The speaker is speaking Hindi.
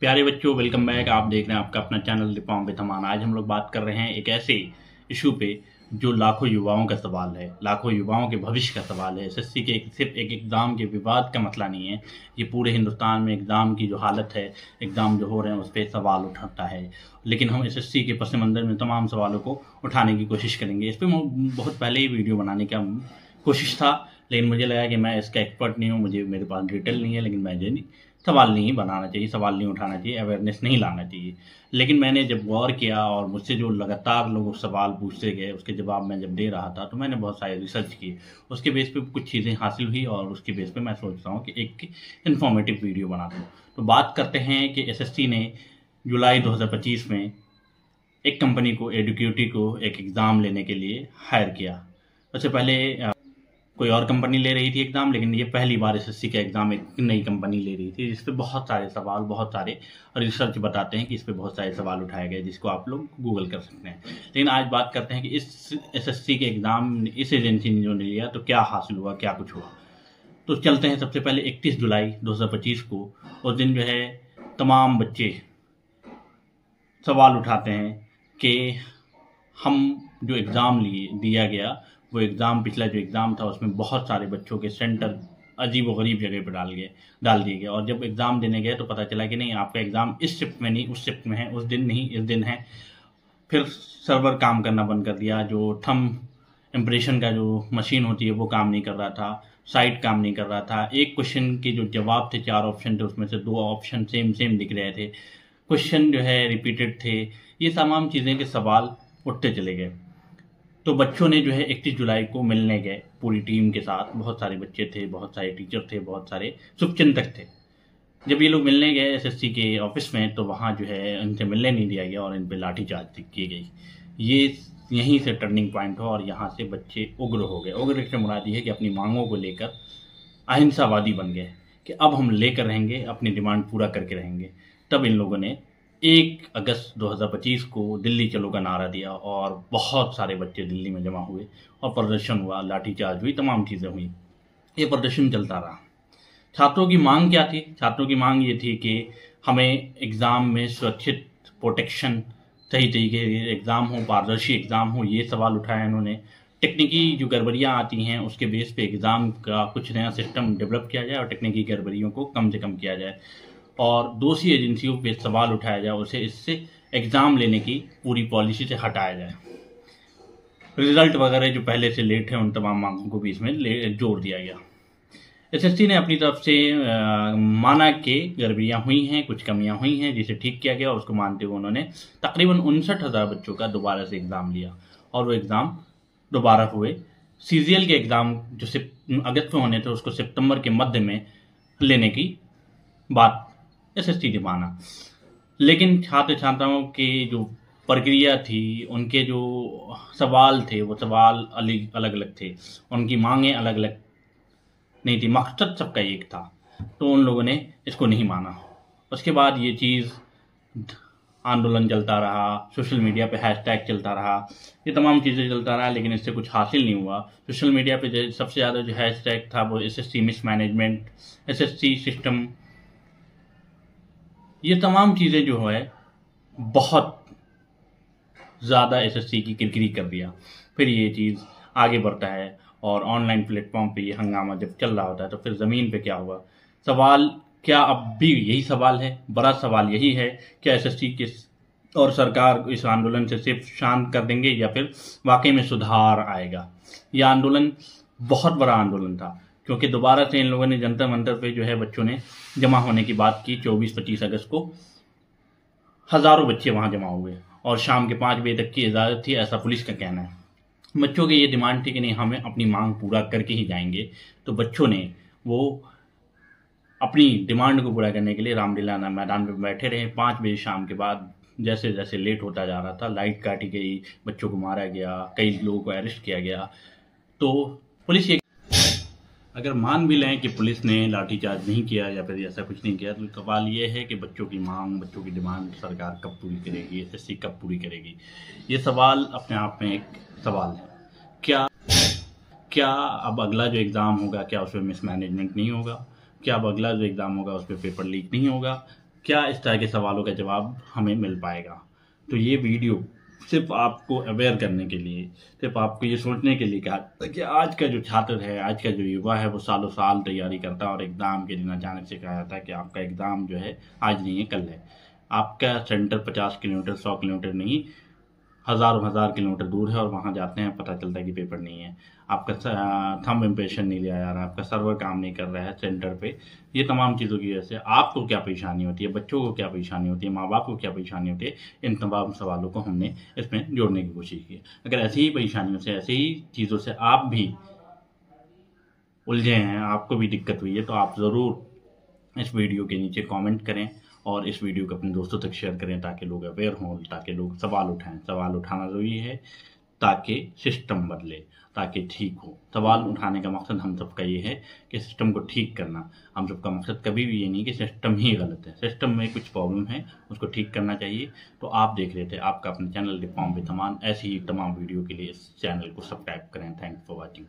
प्यारे बच्चों, वेलकम बैक। आप देख रहे हैं आपका अपना चैनल दीपाओं पे थमान। आज हम लोग बात कर रहे हैं एक ऐसे इशू पे जो लाखों युवाओं का सवाल है, लाखों युवाओं के भविष्य का सवाल है। एसएससी के सिर्फ एक एग्ज़ाम के विवाद का मसला नहीं है, ये पूरे हिंदुस्तान में एग्ज़ाम की जो हालत है, एग्ज़ाम जो हो रहे हैं उस पर सवाल उठाता है। लेकिन हम एसएससी के पस मंज़र में तमाम सवालों को उठाने की कोशिश करेंगे। इस पर बहुत पहले ही वीडियो बनाने का कोशिश था, लेकिन मुझे लगा कि मैं इसका एक्सपर्ट नहीं हूँ, मेरे पास डिटेल नहीं है। लेकिन मुझे सवाल नहीं बनाना चाहिए, सवाल नहीं उठाना चाहिए, अवेयरनेस नहीं लाना चाहिए। लेकिन मैंने जब गौर किया और मुझसे जो लगातार लोग सवाल पूछते गए, उसके जवाब मैं जब दे रहा था, तो मैंने बहुत सारे रिसर्च किए। उसके बेस पे कुछ चीज़ें हासिल हुई और उसके बेस पे मैं सोच रहा हूँ कि एक इन्फॉर्मेटिव वीडियो बना दूँ। तो बात करते हैं कि एसएससी ने जुलाई 2025 में एक कंपनी को, एडुक्यूटी को, एक एग्ज़ाम लेने के लिए हायर किया। उससे पहले कोई और कंपनी ले रही थी एग्ज़ाम, लेकिन ये पहली बार एसएससी का एग्ज़ाम एक नई कंपनी ले रही थी, जिस पे बहुत सारे सवाल, बहुत सारे रिसर्च बताते हैं कि इस पे बहुत सारे सवाल उठाए गए, जिसको आप लोग गूगल कर सकते हैं। लेकिन आज बात करते हैं कि इस एसएससी के एग्ज़ाम इस एजेंसी ने जो लिया तो क्या हासिल हुआ, क्या कुछ हुआ। तो चलते हैं। सबसे पहले 31 जुलाई 2025 को, उस दिन जो है तमाम बच्चे सवाल उठाते हैं कि हम जो एग्ज़ाम दिया गया, वो एग्ज़ाम, पिछला जो एग्ज़ाम था उसमें बहुत सारे बच्चों के सेंटर अजीब व गरीब जगह पर डाल दिए गए। और जब एग्ज़ाम देने गए तो पता चला कि नहीं, आपका एग्ज़ाम इस शिफ्ट में नहीं, उस शिफ्ट में है, उस दिन नहीं, इस दिन है। फिर सर्वर काम करना बंद कर दिया, जो थंब इम्प्रेशन का जो मशीन होती है वो काम नहीं कर रहा था, साइट काम नहीं कर रहा था। एक क्वेश्चन के जो जवाब थे, 4 ऑप्शन थे, उसमें से 2 ऑप्शन सेम दिख रहे थे, क्वेश्चन जो है रिपीटेड थे। ये तमाम चीज़ें के सवाल उठते चले गए। तो बच्चों ने जो है 31 जुलाई को मिलने गए पूरी टीम के साथ। बहुत सारे बच्चे थे, बहुत सारे टीचर थे, बहुत सारे शुभचिंतक थे। जब ये लोग मिलने गए एसएससी के ऑफिस में, तो वहाँ जो है इनसे मिलने नहीं दिया गया और इन पे लाठीचार्ज की गई। ये यहीं से टर्निंग पॉइंट हो और यहाँ से बच्चे उग्र हो गए। उग्र से मुराद ये है कि अपनी मांगों को लेकर अहिंसावादी बन गए कि अब हम लेकर रहेंगे, अपनी डिमांड पूरा करके रहेंगे। तब इन लोगों ने 1 अगस्त 2025 को दिल्ली चलो का नारा दिया और बहुत सारे बच्चे दिल्ली में जमा हुए और प्रदर्शन हुआ, लाठीचार्ज हुई, तमाम चीज़ें हुई। ये प्रदर्शन चलता रहा। छात्रों की मांग क्या थी? छात्रों की मांग ये थी कि हमें एग्ज़ाम में सुरक्षित प्रोटेक्शन, सही तरीके से एग्ज़ाम हो, पारदर्शी एग्ज़ाम हो, ये सवाल उठाया इन्होंने। टेक्निकी जो गड़बड़ियाँ आती हैं उसके बेस पे एग्ज़ाम का कुछ नया सिस्टम डेवलप किया जाए और टेक्निकी गड़बड़ियों को कम से कम किया जाए और दोषी एजेंसियों पे सवाल उठाया जाए, उसे इससे एग्ज़ाम लेने की पूरी पॉलिसी से हटाया जाए। रिजल्ट वगैरह जो पहले से लेट है, उन तमाम मांगों को भी इसमें जोड़ दिया गया। एसएससी ने अपनी तरफ से माना कि गड़बड़ियाँ हुई हैं, कुछ कमियां हुई हैं, जिसे ठीक किया गया और उसको मानते हुए उन्होंने तकरीबन 59,000 बच्चों का दोबारा से एग्ज़ाम लिया और वो एग्ज़ाम दोबारा हुए। सीजीएल के एग्ज़ाम जो अगस्त में होने थे, उसको सितंबर के मध्य में लेने की बात एसएससी ने माना। लेकिन छात्र छात्राओं की जो प्रक्रिया थी, उनके जो सवाल थे, वो सवाल अलग अलग थे, उनकी मांगें अलग अलग नहीं थी, मकसद सबका एक था। तो उन लोगों ने इसको नहीं माना। उसके बाद ये चीज़, आंदोलन चलता रहा, सोशल मीडिया पे हैशटैग चलता रहा, ये तमाम चीज़ें चलता रहा, लेकिन इससे कुछ हासिल नहीं हुआ। सोशल मीडिया पे सबसे ज़्यादा जो हैशटैग था वो एसएससी मिसमैनेजमेंट, एसएससी सिस्टम, ये तमाम चीज़ें जो है बहुत ज़्यादा एसएससी की किरकिरी कर दिया। फिर ये चीज़ आगे बढ़ता है और ऑनलाइन प्लेटफॉर्म पे ये हंगामा जब चल रहा होता है, तो फिर ज़मीन पे क्या हुआ? सवाल क्या अब भी यही सवाल है? बड़ा सवाल यही है, क्या एसएससी के और सरकार इस आंदोलन से सिर्फ शांत कर देंगे या फिर वाकई में सुधार आएगा? यह आंदोलन बहुत बड़ा आंदोलन था, क्योंकि दोबारा से इन लोगों ने जंतर मंतर पे जो है बच्चों ने जमा होने की बात की। 24-25 अगस्त को हज़ारों बच्चे वहाँ जमा हुए और शाम के 5 बजे तक की इजाज़त थी, ऐसा पुलिस का कहना है। बच्चों की ये डिमांड थी कि नहीं, हमें अपनी मांग पूरा करके ही जाएंगे। तो बच्चों ने वो अपनी डिमांड को पूरा करने के लिए रामलीला मैदान में बैठे रहे। 5 बजे शाम के बाद जैसे जैसे लेट होता जा रहा था, लाइट काटी गई, बच्चों को मारा गया, कई लोगों को अरेस्ट किया गया। तो पुलिस, अगर मान भी लें कि पुलिस ने लाठीचार्ज नहीं किया या फिर ऐसा कुछ नहीं किया, तो सवाल ये है कि बच्चों की मांग, बच्चों की डिमांड सरकार कब पूरी करेगी, एसएससी कब पूरी करेगी? ये सवाल अपने आप में एक सवाल है। क्या अब अगला जो एग्ज़ाम होगा, क्या उसमें मिसमैनेजमेंट नहीं होगा? क्या अब अगला जो एग्ज़ाम होगा उस पर पेपर लीक नहीं होगा? क्या इस तरह के सवालों का जवाब हमें मिल पाएगा। तो ये वीडियो सिर्फ आपको अवेयर करने के लिए, सिर्फ आपको ये सोचने के लिए कहा कि आज का जो छात्र है, आज का जो युवा है, वो सालों साल तैयारी करता है और एग्ज़ाम के दिन अचानक से कहा जाता है कि आपका एग्ज़ाम जो है आज नहीं है कल है। आपका सेंटर 50 किलोमीटर 100 किलोमीटर नहीं, हज़ारों हज़ार किलोमीटर दूर है और वहाँ जाते हैं, पता चलता है कि पेपर नहीं है, आपका थंब इम्प्रेशन नहीं लिया जा रहा, आपका सर्वर काम नहीं कर रहा है सेंटर पे। ये तमाम चीज़ों की वजह से आपको क्या परेशानी होती है, बच्चों को क्या परेशानी होती है, माँ बाप को क्या परेशानी होती है, इन तमाम सवालों को हमने इसमें जोड़ने की कोशिश की। अगर ऐसी ही परेशानियों से, ऐसी ही चीज़ों से आप भी उलझे हैं, आपको भी दिक्कत हुई है, तो आप ज़रूर इस वीडियो के नीचे कमेंट करें और इस वीडियो को अपने दोस्तों तक शेयर करें ताकि लोग अवेयर हों, ताकि लोग सवाल उठाएं। सवाल उठाना ज़रूरी है ताकि सिस्टम बदले, ताकि ठीक हो। सवाल उठाने का मकसद हम सबका ये है कि सिस्टम को ठीक करना। हम सबका मकसद कभी भी ये नहीं कि सिस्टम ही गलत है, सिस्टम में कुछ प्रॉब्लम है, उसको ठीक करना चाहिए। तो आप देख रहे थे आपका अपना चैनल रिफॉर्म विद अमान। ऐसी ही तमाम वीडियो के लिए इस चैनल को सब्सक्राइब करें। Thanks for watching.